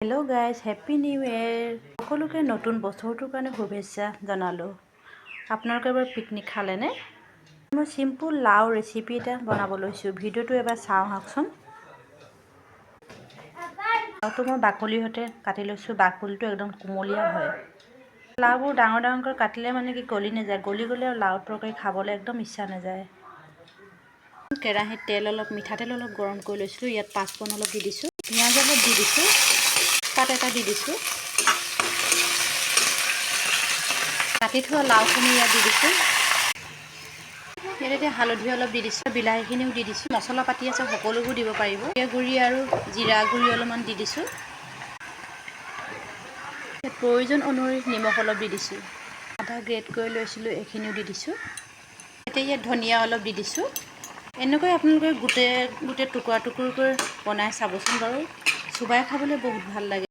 Hello' guys, happy new year. সকলোকে নতুন বছৰটোৰ কাৰণে শুভেচ্ছা জনালোঁ। আপোনালোকে এবাৰ পিকনিক খালেনে? মই চিম্পুল লাও ৰেচিপি এটা বনাব লৈছোঁ। ভিডিঅ'টো এবাৰ চাওঁ আহকচোন। লাওটো মই বাকলিৰ সৈতে কাটি লৈছোঁ। বাকলিটো একদম কুমলীয়া হয়। লাওবোৰ ডাঙৰ ডাঙৰকৈ কাটিলে মানে কি গলি নাযায়। গলি গ'লে আৰু লাও তৰকাৰী খাবলৈ একদম ইচ্ছা নাযায়। কেৰাহীত তেল অলপ মিঠাতেল অলপ গৰম কৰি লৈছিলোঁ। ইয়াত পাঁচফোৰণ অলপ দি দিছোঁ, পিঁয়াজ অলপ দি দিছোঁ, পাত এটা দি দিছোঁ, কাটি থোৱা লাওখিনি ইয়াত দি দিছোঁ। ইয়াত এতিয়া হালধি অলপ দি দিছোঁ, বিলাহীখিনিও দি দিছোঁ। মছলা পাতি আছে সকলোবোৰ দিব পাৰিব। জিৰা গুড়ি আৰু জিৰা গুড়ি অলপমান দি দিছোঁ। ইয়াত প্ৰয়োজন অনুসৰি নিমখ অলপ দি দিছোঁ। আদা গ্ৰেট কৰি লৈছিলোঁ, এইখিনিও দি দিছোঁ। এতিয়া ইয়াত ধনিয়া অলপ দি দিছোঁ। এনেকৈ আপোনালোকে গোটেই টুকুৰা টুকুৰকৈ বনাই চাবচোন বাৰু। চোবাই খাবলৈ বহুত ভাল লাগে।